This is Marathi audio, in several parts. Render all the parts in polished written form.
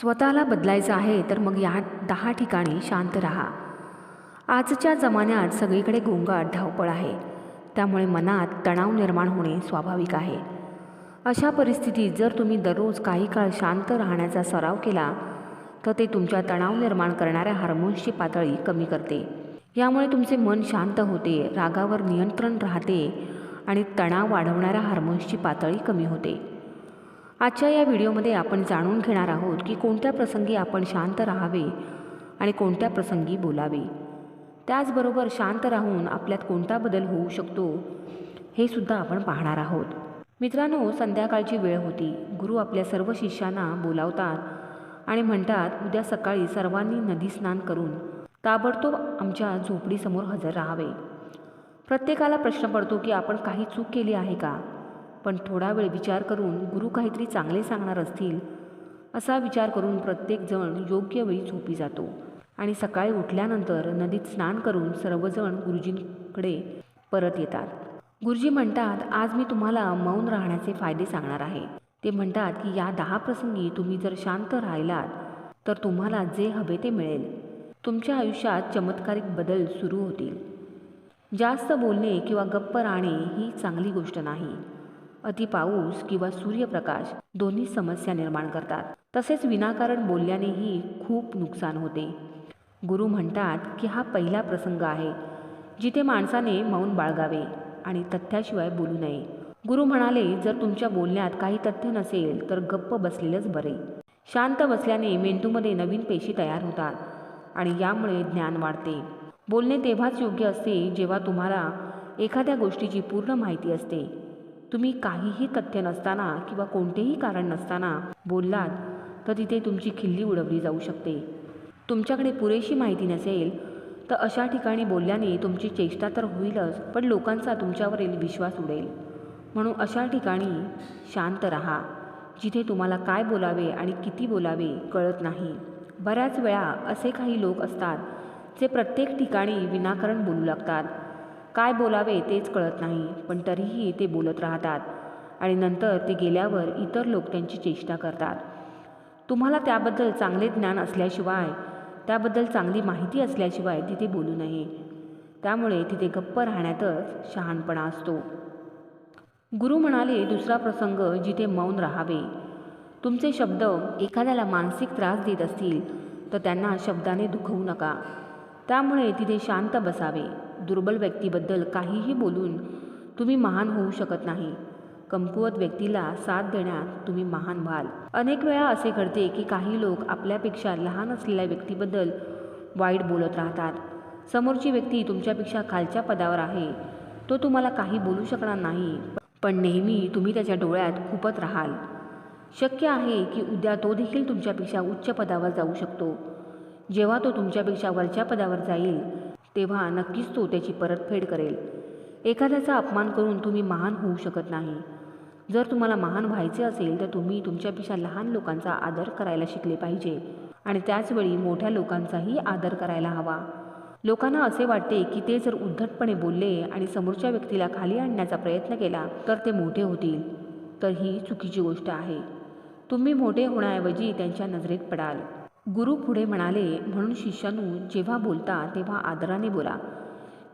स्वतःला बदलायचं आहे तर मग या 10 ठिकाणी शांत राहा. आजच्या जमान्यात सगळीकडे गोंगाट धावपळ आहे, त्यामुळे मनात तणाव निर्माण होणे स्वाभाविक आहे. अशा परिस्थितीत जर तुम्ही दररोज काही काळ शांत राहण्याचा सराव केला तर ते तुमच्या तणाव निर्माण करणाऱ्या हार्मोन्सची पातळी कमी करते. यामुळे तुमचे मन शांत होते, रागावर नियंत्रण राहते आणि तणाव वाढवणाऱ्या हार्मोन्सची पातळी कमी होते. आजच्या या व्हिडिओमध्ये आपण जाणून घेणार आहोत की कोणत्या प्रसंगी आपण शांत राहावे आणि कोणत्या प्रसंगी बोलावे. त्याचबरोबर शांत राहून आपल्यात कोणता बदल होऊ शकतो हे सुद्धा आपण पाहणार आहोत. मित्रांनो, संध्याकाळची वेळ होती. गुरु आपल्या सर्व शिष्यांना बोलावतात आणि म्हणतात, उद्या सकाळी सर्वांनी नदी स्नान करून ताबडतोब आमच्या झोपडीसमोर हजर राहावे. प्रत्येकाला प्रश्न पडतो की आपण काही चूक केली आहे का? पण थोडा वेळ विचार करून गुरु काहीतरी चांगले सांगणार असतील असा विचार करून प्रत्येकजण योग्य वेळी झोपी जातो आणि सकाळी उठल्यानंतर नदीत स्नान करून सर्वजण गुरुजींकडे परत येतात. गुरुजी म्हणतात, आज मी तुम्हाला मौन राहण्याचे फायदे सांगणार आहे. ते म्हणतात की या 10 प्रसंगी तुम्ही जर शांत राहिलात तर तुम्हाला जे हवे ते मिळेल. तुमच्या आयुष्यात चमत्कारिक बदल सुरू होतील. जास्त बोलणे किंवा गप्प राहणे ही चांगली गोष्ट नाही. अति पाऊस किंवा सूर्यप्रकाश दोन्ही समस्या निर्माण करतात. तसेच विनाकारण बोलल्यानेही खूप नुकसान होते. गुरु म्हणतात की हा पहिला प्रसंग आहे जिथे माणसाने मौन बाळगावे आणि तथ्याशिवाय बोलू नये. गुरु म्हणाले, जर तुमच्या बोलण्यात काही तथ्य नसेल तर गप्प बसलेलंच बरे. शांत बसल्याने मेंदूमध्ये नवीन पेशी तयार होतात आणि यामुळे ज्ञान वाढते. बोलणे तेव्हाच योग्य असते जेव्हा तुम्हाला एखाद्या गोष्टीची पूर्ण माहिती असते. तुम्ही काहीही तथ्य नसताना किंवा कोणतेही कारण नसताना बोललात तर तिथे तुमची खिल्ली उडवली जाऊ शकते. तुमच्याकडे पुरेशी माहिती नसेल तर अशा ठिकाणी बोलल्याने तुमची चेष्टा तर होईलच, पण लोकांचा तुमच्यावरील विश्वास उडेल. म्हणून अशा ठिकाणी शांत राहा जिथे तुम्हाला काय बोलावे आणि किती बोलावे कळत नाही. बऱ्याच वेळा असे काही लोक असतात जे प्रत्येक ठिकाणी विनाकारण बोलू लागतात. काय बोलावे तेच कळत नाही, पण तरीही ते बोलत राहतात आणि नंतर ते गेल्यावर इतर लोक त्यांची चेष्टा करतात. तुम्हाला त्याबद्दल चांगले ज्ञान असल्याशिवाय, त्याबद्दल चांगली माहिती असल्याशिवाय तिथे बोलू नये. त्यामुळे तिथे गप्प राहण्यातच शहाणपणा असतो. गुरु म्हणाले, दुसरा प्रसंग जिथे मौन राहावे. तुमचे शब्द एखाद्याला मानसिक त्रास देत असतील तर त्यांना शब्दाने दुखवू नका. त्यामुळे तिथे शांत बसावे. दुर्बल व्यक्तीबद्दल काहीही बोलून तुम्ही महान होऊ शकत नाही. कमकुवत व्यक्तीला साथ देण्यात तुम्ही महान व्हाल. अनेक वेळा असे घडते की काही लोक आपल्यापेक्षा लहान असलेल्या व्यक्तीबद्दल वाईट बोलत राहतात. समोरची व्यक्ती तुमच्यापेक्षा खालच्या पदावर आहे, तो तुम्हाला काही बोलू शकणार नाही, पण नेहमी तुम्ही त्याच्या डोळ्यात खुपत राहाल. शक्य आहे की उद्या तो देखील तुमच्यापेक्षा उच्च पदावर जाऊ शकतो. जेव्हा तो तुमच्यापेक्षा वरच्या पदावर जाईल तेव्हा नक्कीच तो त्याची परतफेड करेल. एखाद्याचा अपमान करून तुम्ही महान होऊ शकत नाही. जर तुम्हाला महान व्हायचे असेल तर तुम्ही तुमच्यापेक्षा लहान लोकांचा आदर करायला शिकले पाहिजे आणि त्याचवेळी मोठ्या लोकांचाही आदर करायला हवा. लोकांना असे वाटते की ते जर उद्धटपणे बोलले आणि समोरच्या व्यक्तीला खाली आणण्याचा प्रयत्न केला तर ते मोठे होतील, तर ही चुकीची गोष्ट आहे. तुम्ही मोठे होण्याऐवजी त्यांच्या नजरेत पडाल. गुरु पुढे म्हणाले, म्हणून शिष्यानो, जेव्हा बोलता तेव्हा आदराने बोला,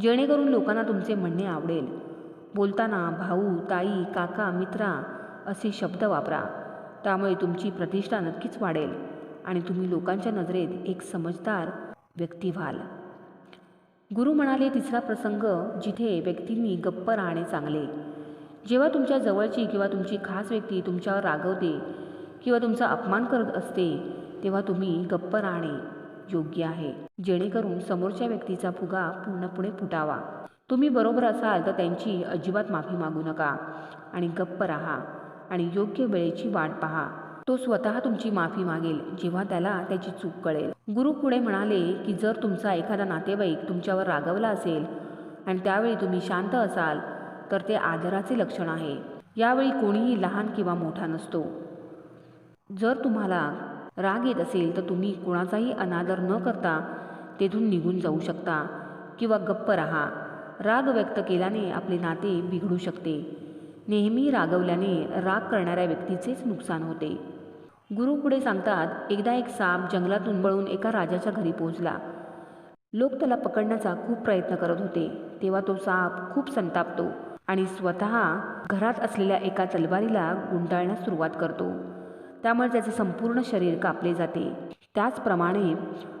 जेणेकरून लोकांना तुमचे म्हणणे आवडेल. बोलताना भाऊ, ताई, काका, मित्रा असे शब्द वापरा. त्यामुळे तुमची प्रतिष्ठा नक्कीच वाढेल आणि तुम्ही लोकांच्या नजरेत एक समजदार व्यक्ती व्हाल. गुरु म्हणाले, तिसरा प्रसंग जिथे व्यक्तींनी गप्प राहणे चांगले. जेव्हा तुमच्या जवळची किंवा तुमची खास व्यक्ती तुमच्यावर रागवते किंवा तुमचा अपमान करत असते तेव्हा तुम्ही गप्प राहणे योग्य आहे, जेणेकरून समोरच्या व्यक्तीचा फुगा पूर्णपणे फुटावा. तुम्ही बरोबर असाल तर त्यांची अजिबात माफी मागू नका आणि गप्प राहा आणि योग्य वेळेची वाट पहा. तो स्वतः तुमची माफी मागेल जेव्हा त्याला त्याची चूक कळेल. गुरु पुढे म्हणाले की जर तुमचा एखादा नातेवाईक तुमच्यावर रागवला असेल आणि त्यावेळी तुम्ही शांत असाल तर ते आदराचे लक्षण आहे. यावेळी कोणीही लहान किंवा मोठा नसतो. जर तुम्हाला राग येत असेल तर तुम्ही कोणाचाही अनादर न करता तेथून निघून जाऊ शकता किंवा गप्प राहा. राग व्यक्त केल्याने आपले नाते बिघडू शकते. नेहमी रागवल्याने राग करणाऱ्या व्यक्तीचेच नुकसान होते. गुरु पुढे सांगतात, एकदा एक साप जंगलातून पळून एका राजाच्या घरी पोहोचला. लोक त्याला पकडण्याचा खूप प्रयत्न करत होते. तेव्हा तो साप खूप संतापतो आणि स्वतः घरात असलेल्या एका तलवारीला गुंडाळण्यास सुरुवात करतो. त्यामुळे त्याचे संपूर्ण शरीर कापले जाते. त्याचप्रमाणे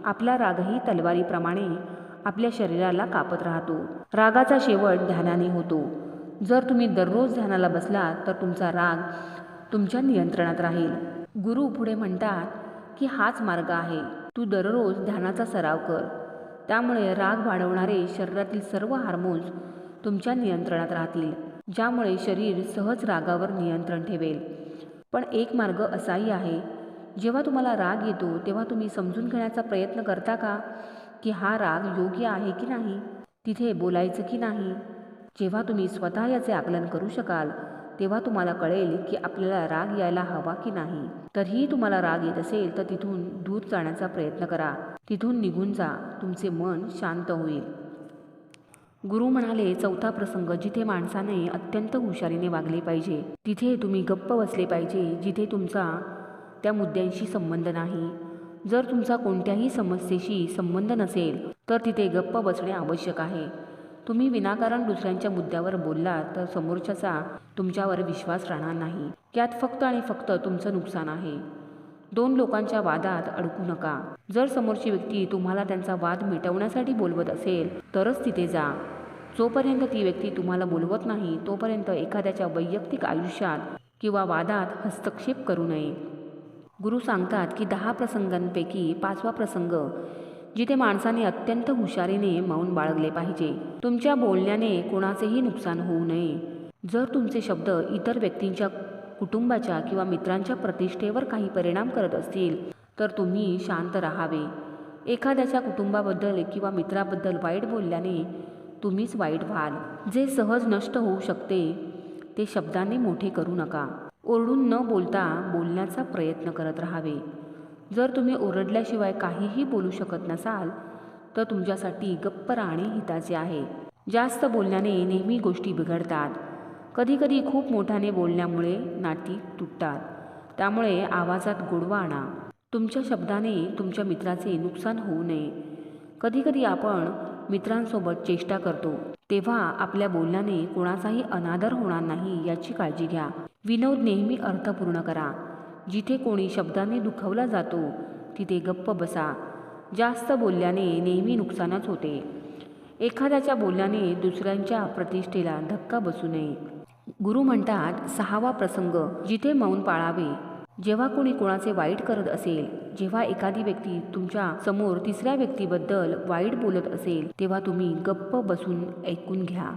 आपला रागही तलवारीप्रमाणे आपल्या शरीराला कापत राहतो. रागाचा शेवट ध्यानाने होतो. जर तुम्ही दररोज ध्यानाला बसलात तर तुमचा राग तुमच्या नियंत्रणात राहील. गुरु पुढे म्हणतात की हाच मार्ग आहे. तू दररोज ध्यानाचा सराव कर. त्यामुळे राग वाढवणारे शरीरातील सर्व हार्मोन्स तुमच्या नियंत्रणात राहतील, ज्यामुळे शरीर सहज रागावर नियंत्रण ठेवेल. पण एक मार्ग असाही आहे, जेव्हा तुम्हाला राग येतो तेव्हा तुम्ही समजून घेण्याचा प्रयत्न करता का की हा राग योग्य आहे की नाही, तिथे बोलायचं की नाही. जेव्हा तुम्ही स्वतः याचे आकलन करू शकाल तेव्हा तुम्हाला कळेल की आपल्याला राग यायला हवा की नाही. तरीही तुम्हाला राग येत असेल तर तिथून दूर जाण्याचा प्रयत्न करा. तिथून निघून जा. तुमचे मन शांत होईल. गुरु म्हणाले, चौथा प्रसंग, जिथे माणसाने अत्यंत हुशारीने वागले पाहिजे तिथे तुम्ही गप्प बसले पाहिजे, जिथे तुमचा त्या मुद्द्यांशी संबंध नाही. जर तुमचा कोणत्याही समस्येशी संबंध नसेल तर तिथे गप्प बसणे आवश्यक आहे. तुम्ही विनाकारण दुसऱ्यांच्या मुद्द्यावर बोललात तर समोरच्याचा तुमच्यावर विश्वास राहणार नाही. त्यात फक्त आणि फक्त तुमचं नुकसान आहे. दोन लोकांच्या वादात अडकू नका. जर समोरची व्यक्ती तुम्हाला त्यांचा वाद मिटवण्यासाठी बोलवत असेल तरच तिथे जा. जोपर्यंत ती व्यक्ती तुम्हाला बोलवत नाही तोपर्यंत एखाद्याच्या वैयक्तिक आयुष्यात किंवा वादात हस्तक्षेप करू नये. गुरु सांगतात की 10 प्रसंगांपैकी 5वा प्रसंग, जिथे माणसाने अत्यंत हुशारीने मौन बाळगले पाहिजे. तुमच्या बोलण्याने कोणाचेही नुकसान होऊ नये. जर तुमचे शब्द इतर व्यक्तींच्या, कुटुंबाच्या किंवा मित्रांच्या प्रतिष्ठेवर काही परिणाम करत असतील तर तुम्ही शांत राहावे. एखाद्याच्या कुटुंबाबद्दल किंवा मित्राबद्दल वाईट बोलल्याने तुम्हीच वाईट व्हाल. जे सहज नष्ट होऊ शकते ते शब्दांनी मोठे करू नका. ओरडून न बोलता बोलण्याचा प्रयत्न करत राहावे. जर तुम्ही ओरडल्याशिवाय काहीही बोलू शकत नसाल तर तुमच्यासाठी गप्प राहणे हिताचे आहे. जास्त बोलण्याने नेहमी गोष्टी बिघडतात. कधीकधी खूप मोठ्याने बोलण्यामुळे नाती तुटतात. त्यामुळे आवाजात गोडवा आणा. तुमच्या शब्दाने तुमच्या मित्राचे नुकसान होऊ नये. कधीकधी आपण मित्रांसोबत चेष्टा करतो तेव्हा आपल्या बोलण्याने कोणाचाही अनादर होणार नाही याची काळजी घ्या. विनोद नेहमी अर्थपूर्ण करा. जिथे कोणी शब्दाने दुखावला जातो तिथे गप्प बसा. जास्त बोलल्याने नेहमी नुकसानच होते. एखाद्याच्या बोलण्याने दुसऱ्यांच्या प्रतिष्ठेला धक्का बसू नये. गुरु म्हणतात, 6वा प्रसंग, जिथे मौन पाळावे. जेव्हा कोणी कोणाचे वाईट करत असेल, जेव्हा एखादी व्यक्ती तुमच्या समोर तिसऱ्या व्यक्तीबद्दल वाईट बोलत असेल तेव्हा तुम्ही गप्प बसून ऐकून घ्या.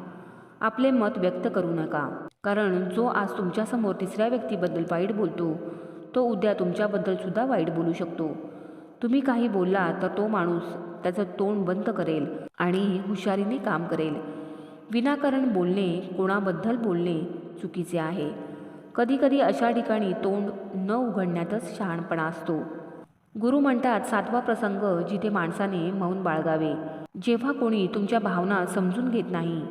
आपले मत व्यक्त करू नका, कारण जो आज तुमच्यासमोर तिसऱ्या व्यक्तीबद्दल वाईट बोलतो तो उद्या तुमच्याबद्दल सुद्धा वाईट बोलू शकतो. तुम्ही काही बोलला तर तो माणूस त्याचं तोंड बंद करेल आणि हुशारीने काम करेल. विनाकारण बोलणे, कोणाबद्दल बोलणे चुकीचे आहे. कधीकधी अशा ठिकाणी तोंड न उघडण्यातच शहाणपणा असतो. गुरु म्हणतात, 7वा प्रसंग, जिथे माणसाने मौन बाळगावे. जेव्हा कोणी तुमच्या भावना समजून घेत नाही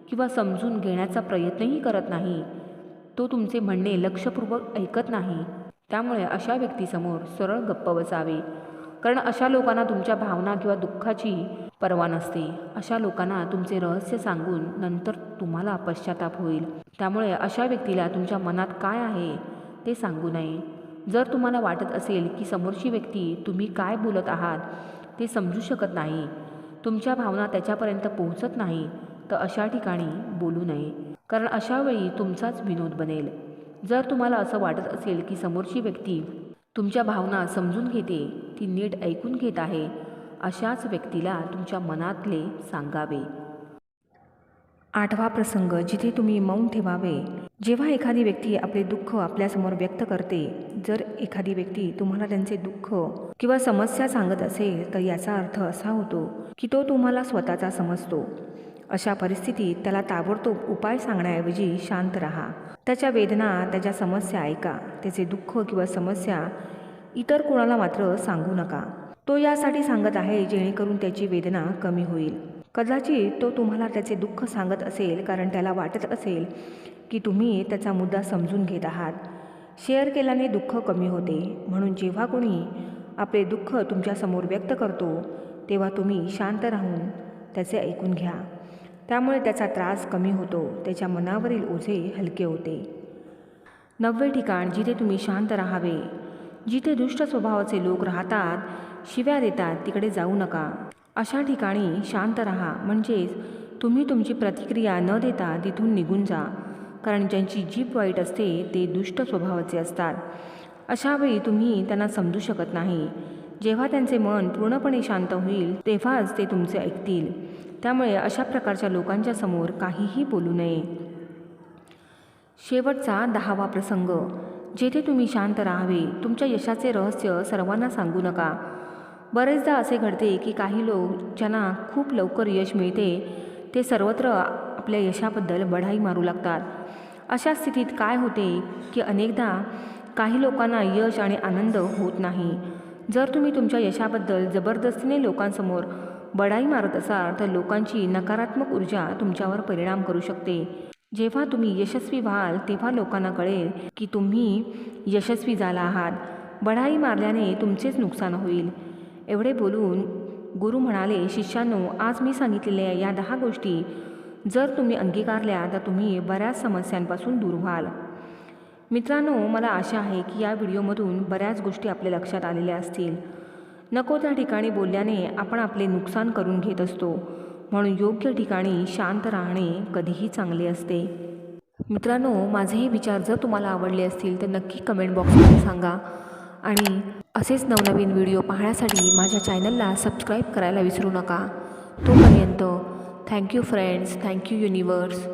किंवा समजून घेण्याचा प्रयत्नही करत नाही, तो तुमचे म्हणणे लक्षपूर्वक ऐकत नाही, त्यामुळे अशा व्यक्तीसमोर सरळ गप्प बसावे. कारण अशा लोकांना तुमच्या भावना किंवा दुःखाची पर्वा नसते. अशा लोकांना तुमचे रहस्य सांगून नंतर तुम्हाला पश्चाताप होईल. त्यामुळे अशा व्यक्तीला तुमच्या मनात काय आहे ते सांगू नये. जर तुम्हाला वाटत असेल की समोरची व्यक्ती तुम्ही काय बोलत आहात ते समजू शकत नाही, तुमच्या भावना त्याच्यापर्यंत पोहोचत नाही, तर अशा ठिकाणी बोलू नये, कारण अशा वेळी तुमचाच विनोद बनेल. जर तुम्हाला असं वाटत असेल की समोरची व्यक्ती तुमच्या भावना समजून घेते, ती नीट ऐकून घेत आहे, अशाच व्यक्तीला तुमच्या मनातले सांगावे. 8वा प्रसंग, जिथे तुम्ही मौन ठेवावे. जेव्हा एखादी व्यक्ती आपले दुःख आपल्यासमोर व्यक्त करते, जर एखादी व्यक्ती तुम्हाला त्यांचे दुःख किंवा समस्या सांगत असेल तर याचा अर्थ असा होतो की तो तुम्हाला स्वतःचा समजतो. अशा परिस्थितीत त्याला ताबडतोब उपाय सांगण्याऐवजी शांत राहा. त्याच्या वेदना, त्याच्या समस्या ऐका. त्याचे दुःख किंवा समस्या इतर कोणाला मात्र सांगू नका. तो यासाठी सांगत आहे जेणेकरून त्याची वेदना कमी होईल. कदाचित तो तुम्हाला त्याचे दुःख सांगत असेल कारण त्याला वाटत असेल की तुम्ही त्याचा मुद्दा समजून घेत आहात. शेअर केल्याने दुःख कमी होते, म्हणून जेव्हा कोणी आपले दुःख तुमच्यासमोर व्यक्त करतो तेव्हा तुम्ही शांत राहून त्याचे ऐकून घ्या. त्यामुळे त्याचा त्रास कमी होतो, त्याच्या मनावरील ओझे हलके होते. 9वे ठिकाण जिथे तुम्ही शांत राहावे. जिथे दुष्ट स्वभावाचे लोक राहतात, शिव्या देतात, तिकडे जाऊ नका. अशा ठिकाणी शांत राहा, म्हणजेच तुम्ही तुमची प्रतिक्रिया न देता तिथून निघून जा. कारण ज्यांची जीभ वाईट असते ते दुष्ट स्वभावाचे असतात. अशावेळी तुम्ही त्यांना समजू शकत नाही. जेव्हा त्यांचे मन पूर्णपणे शांत होईल तेव्हाच ते तुमचे ऐकतील. त्यामुळे अशा प्रकारच्या लोकांच्या समोर काहीही बोलू नये. शेवटचा 10वा प्रसंग. जेथे तुम्ही शांत राहावे. तुमच्या यशाचे रहस्य सर्वांना सांगू नका. बरेचदा असे घडते की काही लोक ज्यांना खूप लवकर यश मिळते ते सर्वत्र आपल्या यशाबद्दल बढाई मारू लागतात. अशा स्थितीत काय होते की अनेकदा काही लोकांना यश आणि आनंद होत नाही. जर तुम्ही तुमच्या यशाबद्दल जबरदस्तीने लोकांसमोर बढाई मारत असाल तर लोकांची नकारात्मक ऊर्जा तुमच्यावर परिणाम करू शकते. जेव्हा तुम्ही यशस्वी व्हाल तेव्हा लोकांना कळेल की तुम्ही यशस्वी झाला आहात. बढाई मारल्याने तुमचेच नुकसान होईल. एवढे बोलून गुरु म्हणाले, शिष्यांनो, आज मी सांगितलेल्या या 10 गोष्टी जर तुम्ही अंगीकारल्या तर तुम्ही बऱ्याच समस्यांपासून दूर व्हाल. मित्रांनो, मला आशा आहे की या व्हिडिओमधून बऱ्याच गोष्टी आपल्या लक्षात आलेल्या असतील. नको त्या ठिकाणी बोलल्याने आपण आपले नुकसान करून घेत असतो. म्हणून योग्य ठिकाणी शांत राहणे कधीही चांगले असते. मित्रांनो, माझे हे विचार जर तुम्हाला आवडले असतील तर नक्की कमेंट बॉक्समध्ये सांगा. आणि असेच नवनवीन व्हिडिओ पाहण्यासाठी माझ्या चॅनलला सबस्क्राईब करायला विसरू नका. तोपर्यंत थँक्यू फ्रेंड्स, थँक्यू युनिवर्स.